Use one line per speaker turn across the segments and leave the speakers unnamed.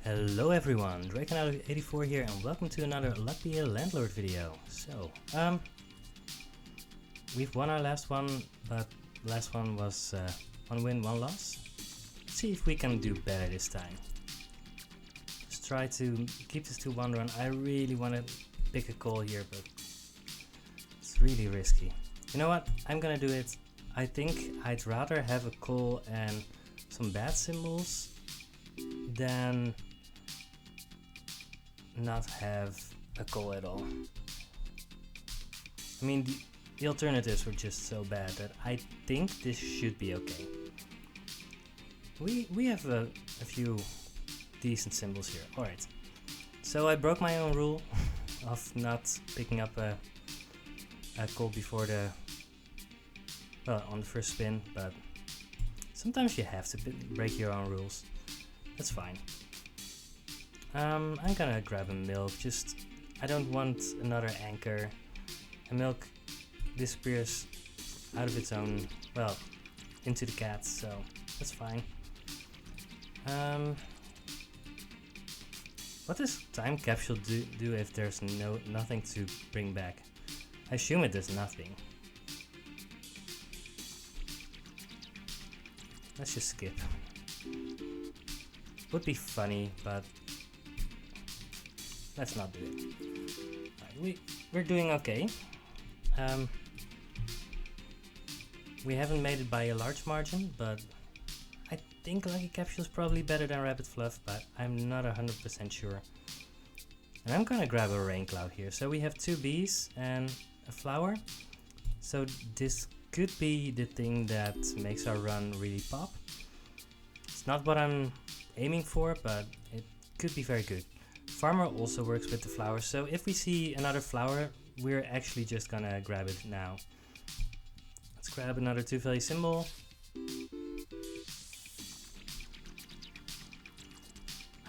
Hello everyone, Draken84 here and welcome to another Lucky Landlord video. So, we've won our last one, but last one was 1 win, 1 loss. Let's see if we can do better this time. Let's try to keep this to 1 run. I really want to pick a call here, but it's really risky. You know what, I'm gonna do it. I think I'd rather have a call and some bad symbols than not have a call at all. I mean, the alternatives were just so bad that I think this should be okay. We have a few decent symbols here. Alright, so I broke my own rule of not picking up a call before on the first spin, but sometimes you have to break your own rules. That's fine. I'm gonna grab a milk, I don't want another anchor. A milk disappears out of its own, into the cat, so that's fine. What does time capsule do if there's nothing to bring back? I assume it does nothing. Let's just skip. Would be funny, but let's not do it. Right, we're doing okay. We haven't made it by a large margin, but I think Lucky Capsule is probably better than Rabbit Fluff, but I'm not 100% sure. And I'm gonna grab a rain cloud here. So we have 2 bees and a flower. So this could be the thing that makes our run really pop. It's not what I'm aiming for, but it could be very good. Farmer also works with the flowers, so if we see another flower, we're actually just gonna grab it now. Let's grab another 2-value symbol.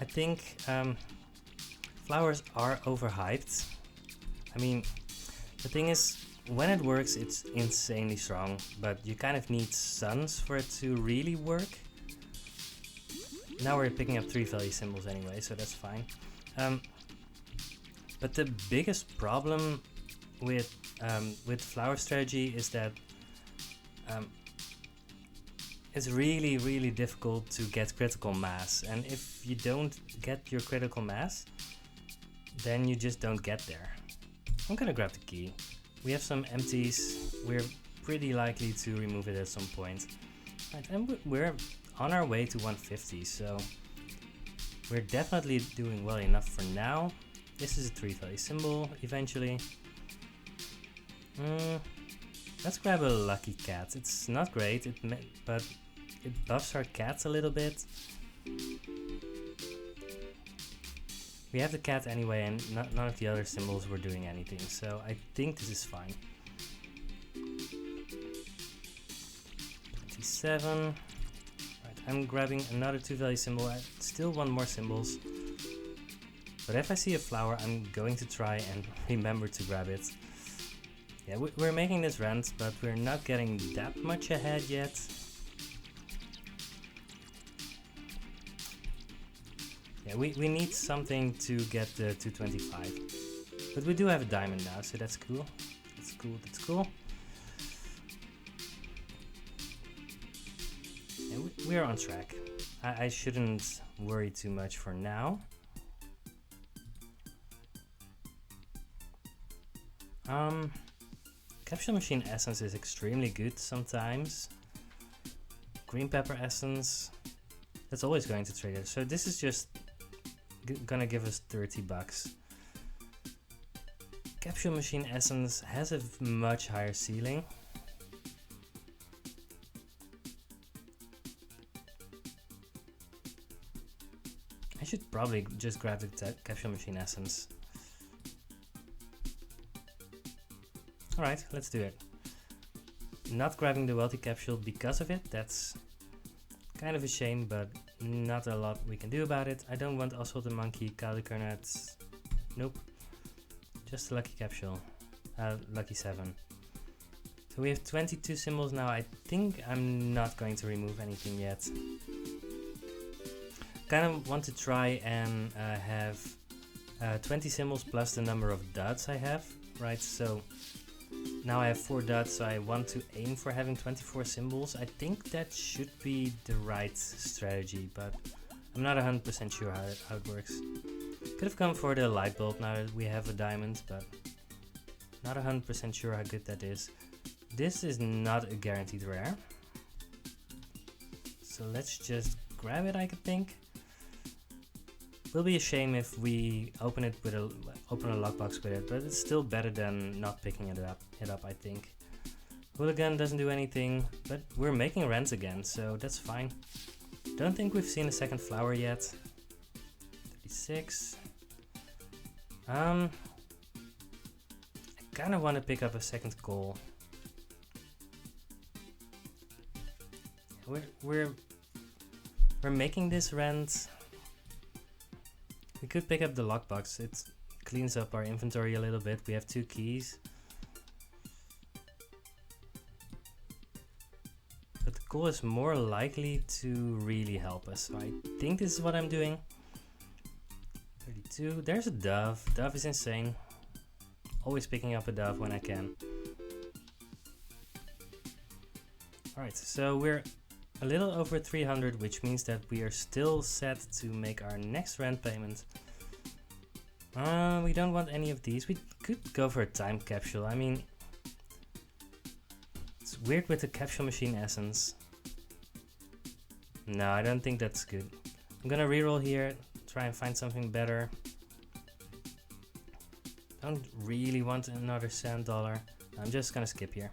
I think flowers are overhyped. I mean, the thing is, when it works, it's insanely strong, but you kind of need suns for it to really work. Now we're picking up 3-value symbols anyway, so that's fine. But the biggest problem with flower strategy is that it's really difficult to get critical mass, and if you don't get your critical mass, then you just don't get there. I'm gonna grab the key. We have some empties. We're pretty likely to remove it at some point. Right, and we're on our way to 150, so we're definitely doing well enough for now. This is a 3-value symbol eventually. Let's grab a lucky cat. It's not great, but it buffs our cats a little bit. We have the cat anyway, and none of the other symbols were doing anything, so I think this is fine. 27. I'm grabbing another 2-value symbol. I still want more symbols. But if I see a flower, I'm going to try and remember to grab it. Yeah, we're making this rent, but we're not getting that much ahead yet. Yeah, we need something to get the 225. But we do have a diamond now, so that's cool. That's cool. We're on track. I shouldn't worry too much for now. Capsule Machine Essence is extremely good sometimes. Green Pepper Essence, that's always going to trigger. So this is just gonna give us 30 bucks. Capsule Machine Essence has a much higher ceiling. I should probably just grab the Capsule Machine Essence. Alright, let's do it. Not grabbing the Wealthy Capsule because of it, that's kind of a shame, but not a lot we can do about it. I don't want Oswald the Monkey, Calico Nuts, nope. Just a Lucky Capsule, Lucky 7. So we have 22 symbols now. I think I'm not going to remove anything yet. kind of want to try and have 20 symbols plus the number of dots I have, right? So now I have 4 dots, so I want to aim for having 24 symbols. I think that should be the right strategy, but I'm not 100% sure how it works. Could have gone for the light bulb now that we have a diamond, but not 100% sure how good that is. This is not a guaranteed rare. So let's just grab it, I could think. Will be a shame if we open a lockbox with it, but it's still better than not picking it up, I think. Hooligan doesn't do anything, but we're making rents again, so that's fine. Don't think we've seen a second flower yet. 36. I kind of want to pick up a second coal. We're making this rent. We could pick up the lockbox. It cleans up our inventory a little bit. We have 2 keys. But the coal is more likely to really help us. So I think this is what I'm doing. 32. There's a dove. Dove is insane. Always picking up a dove when I can. Alright, so we're a little over 300, which means that we are still set to make our next rent payment. We don't want any of these. We could go for a time capsule. I mean, it's weird with the capsule machine essence. No, I don't think that's good. I'm gonna reroll here, try and find something better. Don't really want another sand dollar. I'm just gonna skip here.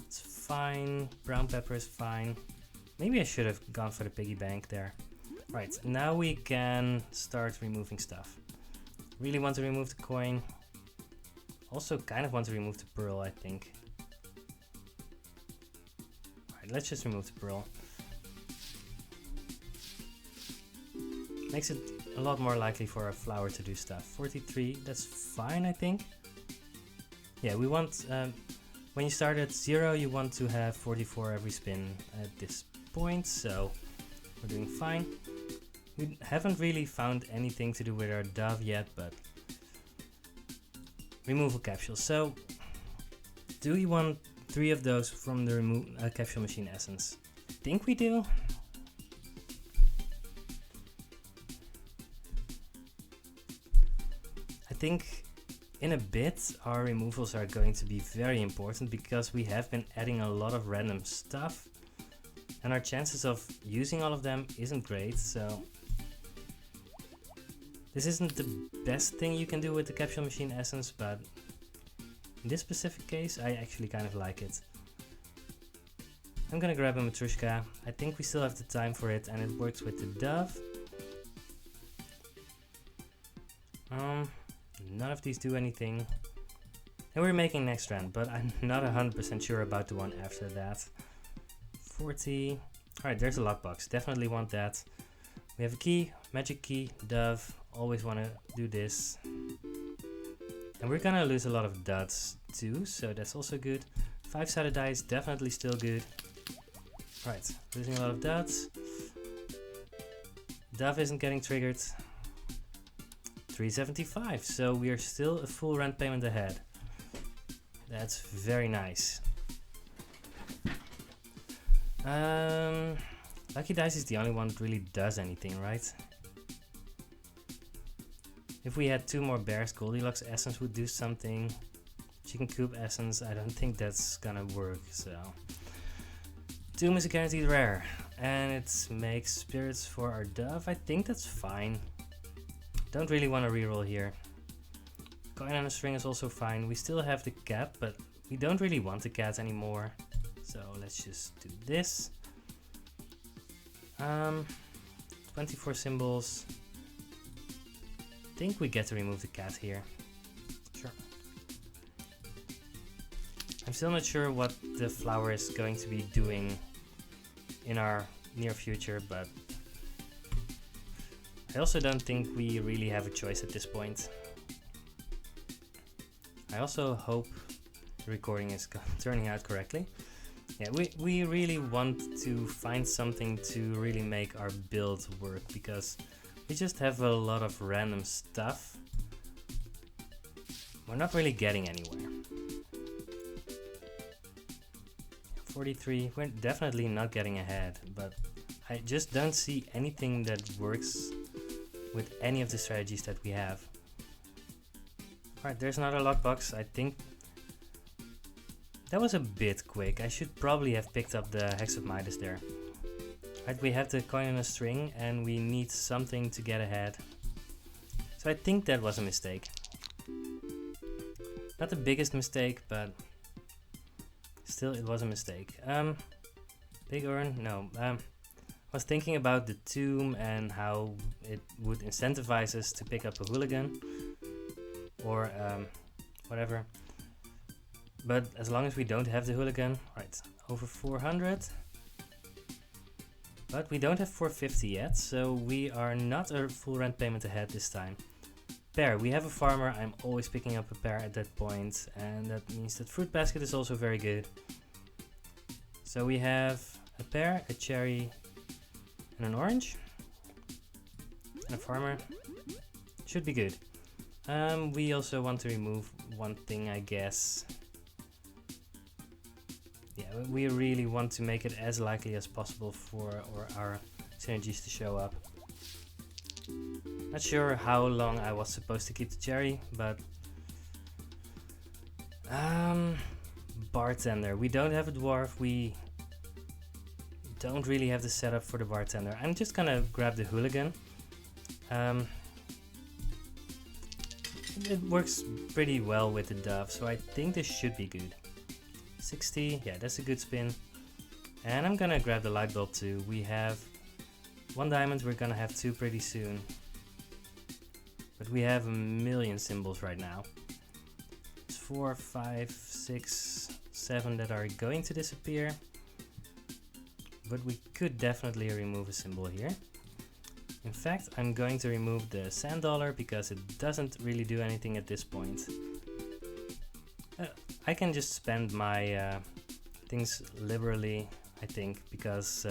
It's fine. Brown pepper is fine. Maybe I should have gone for the piggy bank there. Right, now we can start removing stuff. Really want to remove the coin. Also kind of want to remove the pearl, I think. Alright, let's just remove the pearl. Makes it a lot more likely for a flower to do stuff. 43, that's fine, I think. Yeah, we want... when you start at 0, you want to have 44 every spin at this point, so we're doing fine. We haven't really found anything to do with our dove yet, but removal capsule. So do you want 3 of those from the capsule machine essence? I think we do. I think in a bit our removals are going to be very important because we have been adding a lot of random stuff. And our chances of using all of them isn't great, so this isn't the best thing you can do with the capsule machine essence, but in this specific case I actually kind of like it. I'm gonna grab a Matrushka. I think we still have the time for it, and it works with the dove. None of these do anything. And we're making next round, but I'm not 100% sure about the one after that. 40. Alright, there's a lockbox. Definitely want that. We have a key, magic key, dove. Always want to do this. And we're gonna lose a lot of dots too, so that's also good. 5-sided die is definitely still good. Alright, losing a lot of dots. Dove isn't getting triggered. 375, so we are still a full rent payment ahead. That's very nice. Lucky Dice is the only one that really does anything, right? If we had 2 more bears, Goldilocks Essence would do something. Chicken Coop Essence, I don't think that's gonna work, so... Doom is a guaranteed rare, and it makes spirits for our dove. I think that's fine. Don't really want to reroll here. Coin on a string is also fine. We still have the cat, but we don't really want the cat anymore. So let's just do this. 24 symbols. I think we get to remove the cat here. Sure. I'm still not sure what the flower is going to be doing in our near future, but I also don't think we really have a choice at this point. I also hope the recording is turning out correctly. Yeah, we really want to find something to really make our build work, because we just have a lot of random stuff. We're not really getting anywhere. 43, we're definitely not getting ahead, but I just don't see anything that works with any of the strategies that we have. Alright, there's another lockbox. I think that was a bit quick. I should probably have picked up the Hex of Midas there. Right, we have the coin on a string and we need something to get ahead. So I think that was a mistake. Not the biggest mistake, but still it was a mistake. Big urn? No. I was thinking about the tomb and how it would incentivize us to pick up a hooligan or whatever. But as long as we don't have the hooligan, right, over 400. But we don't have 450 yet, so we are not a full rent payment ahead this time. Pear, we have a farmer. I'm always picking up a pear at that point, and that means that fruit basket is also very good. So we have a pear, a cherry, and an orange, and a farmer. Should be good. We also want to remove one thing, I guess. Yeah, we really want to make it as likely as possible for our synergies to show up. Not sure how long I was supposed to keep the cherry, but bartender. We don't have a dwarf. We don't really have the setup for the bartender. I'm just gonna grab the hooligan. It works pretty well with the dove, so I think this should be good. 60, yeah, that's a good spin. And I'm gonna grab the light bulb too. We have 1 diamond, we're gonna have 2 pretty soon. But we have a million symbols right now. It's 4, 5, 6, 7 that are going to disappear. But we could definitely remove a symbol here. In fact, I'm going to remove the sand dollar because it doesn't really do anything at this point. I can just spend my things liberally, I think, because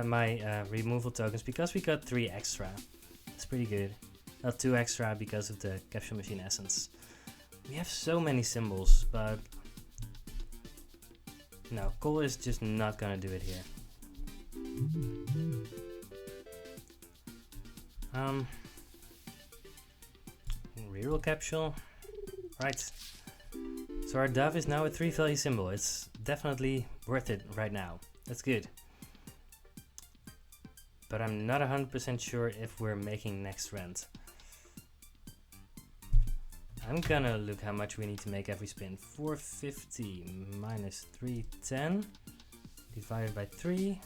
my removal tokens, because we got 3 extra. It's pretty good. Not 2 extra because of the capsule machine essence. We have so many symbols, but no, coal is just not gonna do it here. Reroll capsule. Right. So our dove is now a 3 value symbol. It's definitely worth it right now. That's good. But I'm not 100% sure if we're making next rent. I'm gonna look how much we need to make every spin. 450 minus 310 divided by 3.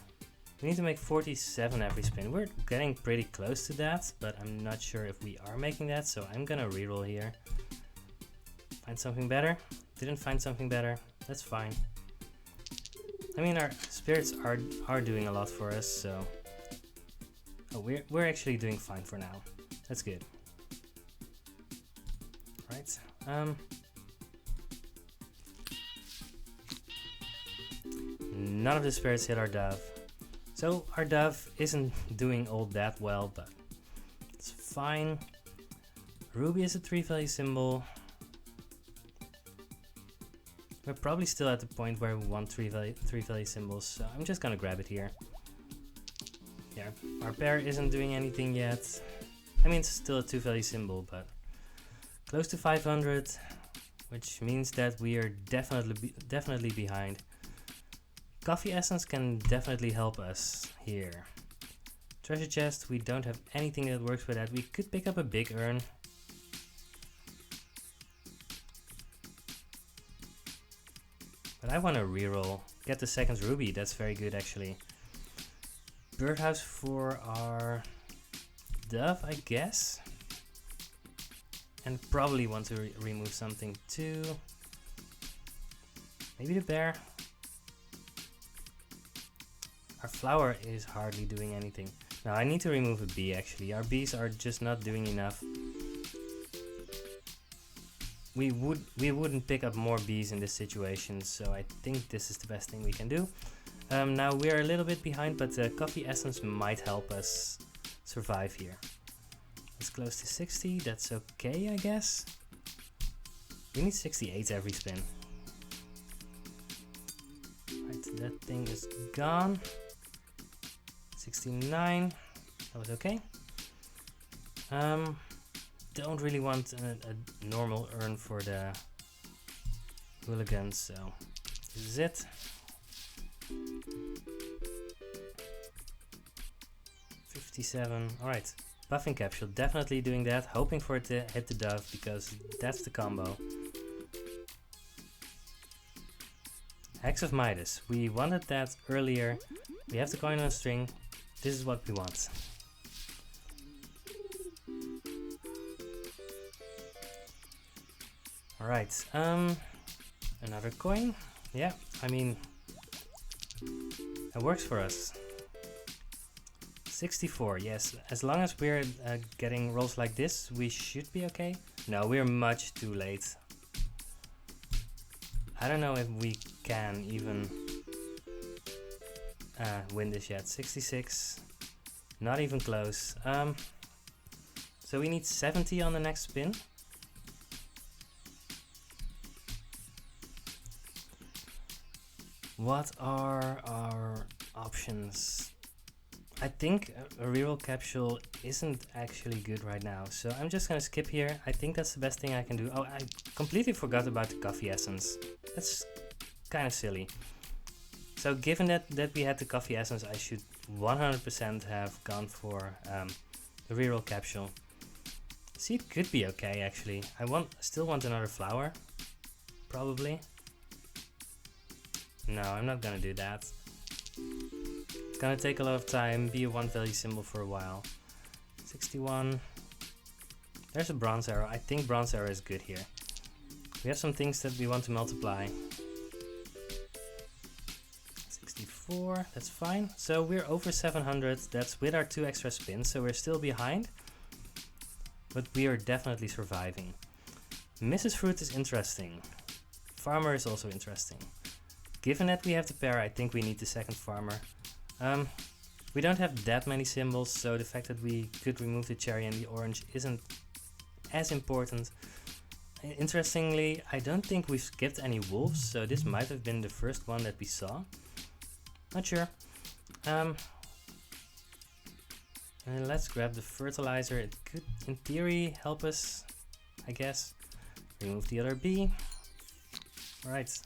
We need to make 47 every spin. We're getting pretty close to that, but I'm not sure if we are making that, so I'm gonna reroll here. Find something better? Didn't find something better. That's fine. I mean, our spirits are doing a lot for us, so... Oh, we're actually doing fine for now. That's good. Right. None of the spirits hit our dove. So our dove isn't doing all that well, but it's fine. Ruby is a 3 value symbol. We're probably still at the point where we want 3 value symbols, so I'm just gonna grab it here. Yeah, our pair isn't doing anything yet. I mean, it's still a 2 value symbol, but close to 500, which means that we are definitely behind. Coffee essence can definitely help us here. Treasure chest, we don't have anything that works with that. We could pick up a big urn. But I want to reroll. Get the second ruby, that's very good actually. Birdhouse for our dove, I guess. And probably want to remove something too. Maybe the bear. Our flower is hardly doing anything. Now I need to remove a bee actually. Our bees are just not doing enough. we wouldn't pick up more bees in this situation, so I think this is the best thing we can do. Now we're a little bit behind, but the coffee essence might help us survive here. It's close to 60, that's okay, I guess. We need 68 every spin. Right, that thing is gone. 69, that was okay. Don't really want a normal urn for the hooligans, so this is it. 57, alright. Buffing capsule, definitely doing that, hoping for it to hit the dove because that's the combo. Hex of Midas, we wanted that earlier. We have the coin on a string, this is what we want. Alright, another coin. Yeah, I mean, it works for us. 64, yes, as long as we're getting rolls like this, we should be okay. No, we're much too late. I don't know if we can even win this yet. 66, not even close. So we need 70 on the next spin. What are our options? I think a reroll capsule isn't actually good right now, so I'm just gonna skip here. I think that's the best thing I can do. Oh, I completely forgot about the coffee essence. That's kind of silly. So given that we had the coffee essence, I should 100% have gone for the reroll capsule. Seed could be okay actually. I still want another flower, probably. No, I'm not gonna do that. It's gonna take a lot of time, be a 1 value symbol for a while. 61. There's a bronze arrow. I think bronze arrow is good here. We have some things that we want to multiply. 64, that's fine. So we're over 700, that's with our 2 extra spins, so we're still behind. But we are definitely surviving. Mrs. Fruit is interesting. Farmer is also interesting. Given that we have the pair, I think we need the second farmer. We don't have that many symbols, so the fact that we could remove the cherry and the orange isn't as important. Interestingly, I don't think we've skipped any wolves, so this might have been the first one that we saw. Not sure. And let's grab the fertilizer. It could, in theory, help us, I guess. Remove the other bee. Alright.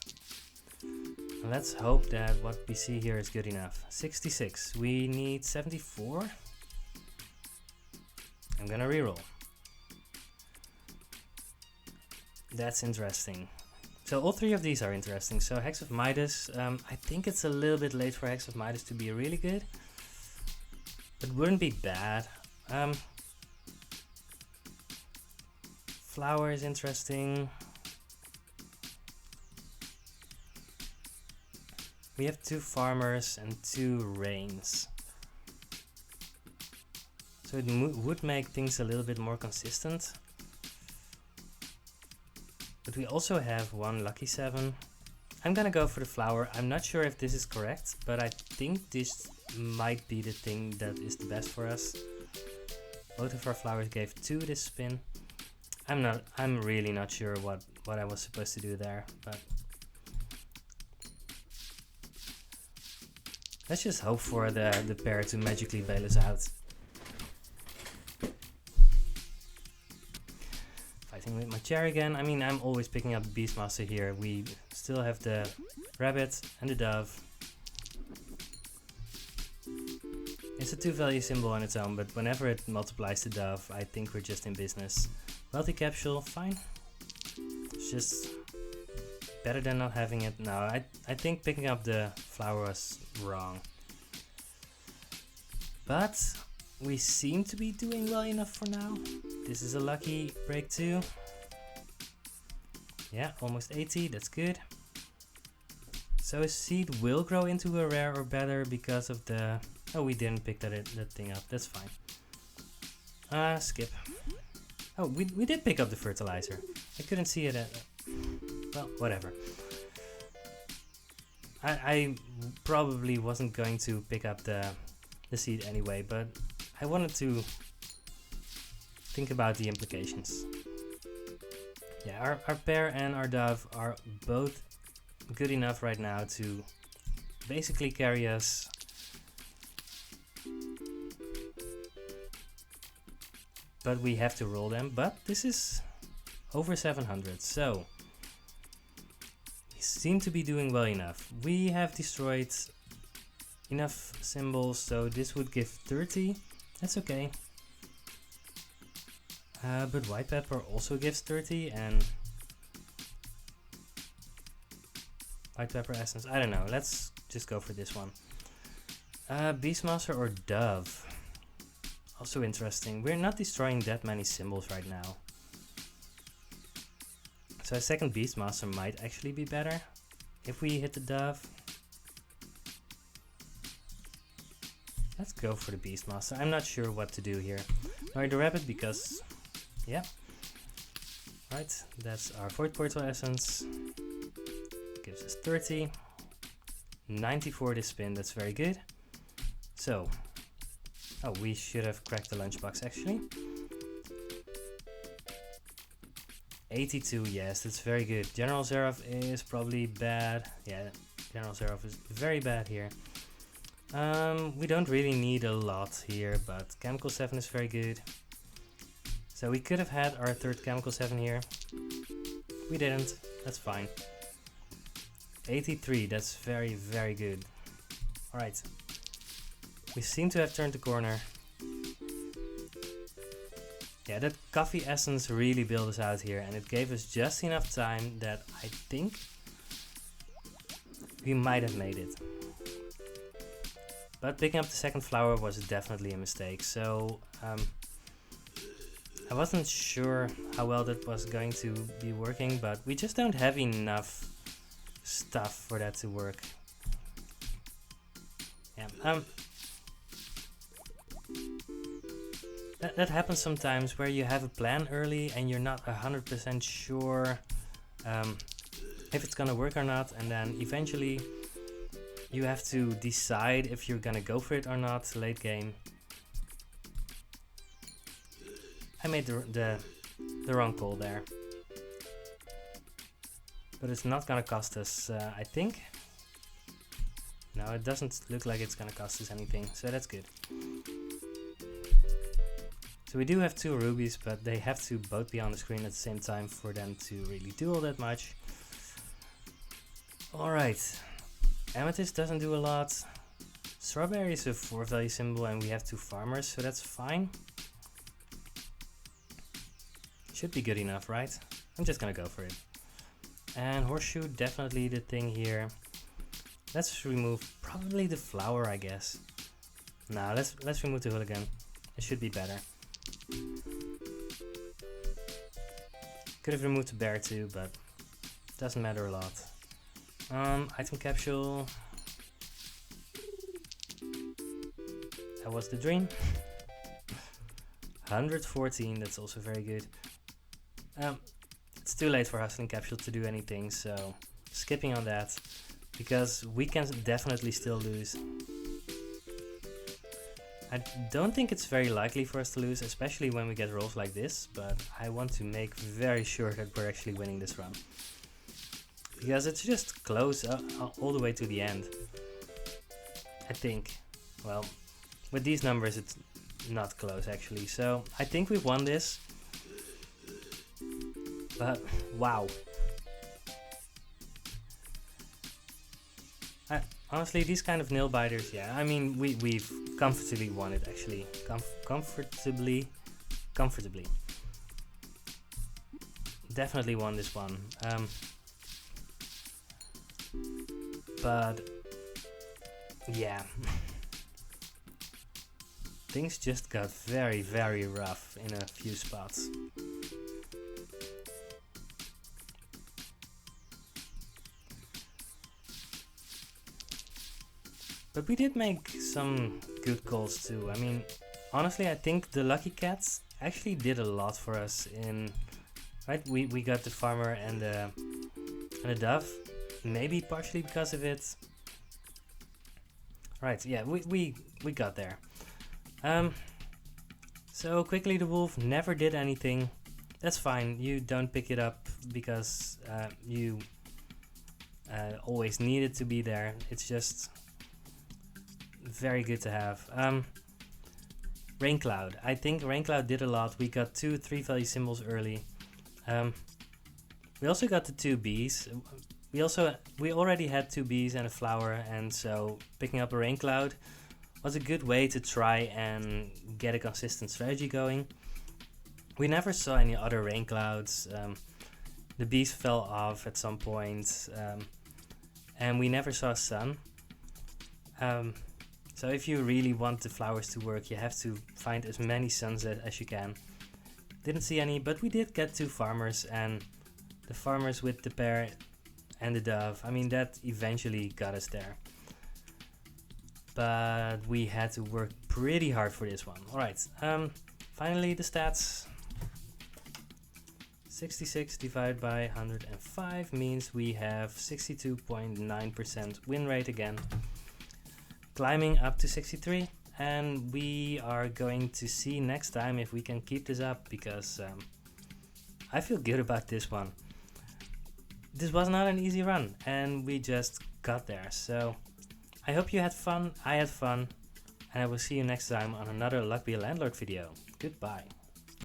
Let's hope that what we see here is good enough. 66. We need 74. I'm gonna reroll. That's interesting. So all 3 of these are interesting. So Hex of Midas, I think it's a little bit late for Hex of Midas to be really good. But wouldn't be bad. Flower is interesting. We have 2 farmers and 2 rains. So it would make things a little bit more consistent. But we also have 1 lucky 7. I'm gonna go for the flower. I'm not sure if this is correct, but I think this might be the thing that is the best for us. Both of our flowers gave 2 this spin. I'm really not sure what I was supposed to do there, but let's just hope for the pair to magically bail us out. Fighting with my chair again. I mean, I'm always picking up the Beastmaster here. We still have the rabbit and the dove. It's a 2 value symbol on its own, but whenever it multiplies the dove, I think we're just in business. Wealthy capsule, fine. It's just better than not having it. No, I think picking up the flower was wrong. But we seem to be doing well enough for now. This is a lucky break too. Yeah, almost 80, that's good. So a seed will grow into a rare or better because of the... Oh, we didn't pick that thing up, that's fine. Skip. Oh, we did pick up the fertilizer. I couldn't see it at... well, whatever. I probably wasn't going to pick up the seed anyway, but I wanted to think about the implications. Yeah, our pear and our dove are both good enough right now to basically carry us. But we have to roll them, but this is over 700, so we seem to be doing well enough. We have destroyed enough symbols, so this would give 30. That's okay. But white pepper also gives 30, and white pepper essence, I don't know, let's just go for this one. Beastmaster or dove? Also interesting. We're not destroying that many symbols right now. So a second Beastmaster might actually be better if we hit the dove. Let's go for the Beastmaster. I'm not sure what to do here. Or the rabbit because... yeah. Right, that's our Void Portal Essence. Gives us 30. 94 this spin, that's very good. So... oh, we should have cracked the lunchbox actually. 82, yes, that's very good. General Seraph is probably bad. Yeah, General Seraph is very bad here. We don't really need a lot here, but Chemical 7 is very good. So we could have had our third Chemical 7 here. We didn't, that's fine. 83, that's very, very good. Alright. We seem to have turned the corner. Yeah, that coffee essence really built us out here, and it gave us just enough time that I think we might have made it. But picking up the second flower was definitely a mistake, so I wasn't sure how well that was going to be working, but we just don't have enough stuff for that to work. Yeah, that happens sometimes where you have a plan early and you're not 100% sure if it's gonna work or not, and then eventually you have to decide if you're gonna go for it or not late game. I made the wrong call there, but it's not gonna cost us, I think. No, it doesn't look like it's gonna cost us anything, so that's good. So we do have 2 rubies, but they have to both be on the screen at the same time for them to really do all that much. Alright, amethyst doesn't do a lot. Strawberry is a 4 value symbol and we have 2 farmers, so that's fine. Should be good enough, right? I'm just gonna go for it. And horseshoe, definitely the thing here. Let's remove probably the flower, I guess. Nah, let's remove the hooligan. It should be better. Could have removed the bear too, but doesn't matter a lot. Item capsule. That was the dream. 114, that's also very good. It's too late for hustling capsule to do anything, so skipping on that, because we can definitely still lose. I don't think it's very likely for us to lose, especially when we get rolls like this, but I want to make very sure that we're actually winning this run. Because it's just close all the way to the end. I think. Well, with these numbers it's not close actually, so I think we've won this. But, wow. Honestly, these kind of nail biters, yeah, I mean, we've comfortably won it actually. Comfortably. Definitely won this one. But, yeah. Things just got very, very rough in a few spots. But we did make some good calls too. I mean, honestly, I think the lucky cats actually did a lot for us in, right? We got the farmer and the dove, maybe partially because of it. Right, yeah, we got there. So quickly the wolf never did anything. That's fine, you don't pick it up because you always need it to be there. It's just very good to have. Rain Cloud. I think Rain Cloud did a lot. We got 2 3-value symbols early. We also got the 2 bees. We already had 2 bees and a flower, and so picking up a Rain Cloud was a good way to try and get a consistent strategy going. We never saw any other Rain Clouds. The bees fell off at some point, and we never saw sun. So if you really want the flowers to work, you have to find as many suns as you can. Didn't see any, but we did get 2 farmers, and the farmers with the pair and the dove, I mean, that eventually got us there. But we had to work pretty hard for this one. Alright, finally the stats. 66 divided by 105 means we have 62.9% win rate again. Climbing up to 63, and we are going to see next time if we can keep this up, because I feel good about this one. This was not an easy run, and we just got there. So I hope you had fun, I had fun, and I will see you next time on another Luck Be a Landlord video. Goodbye.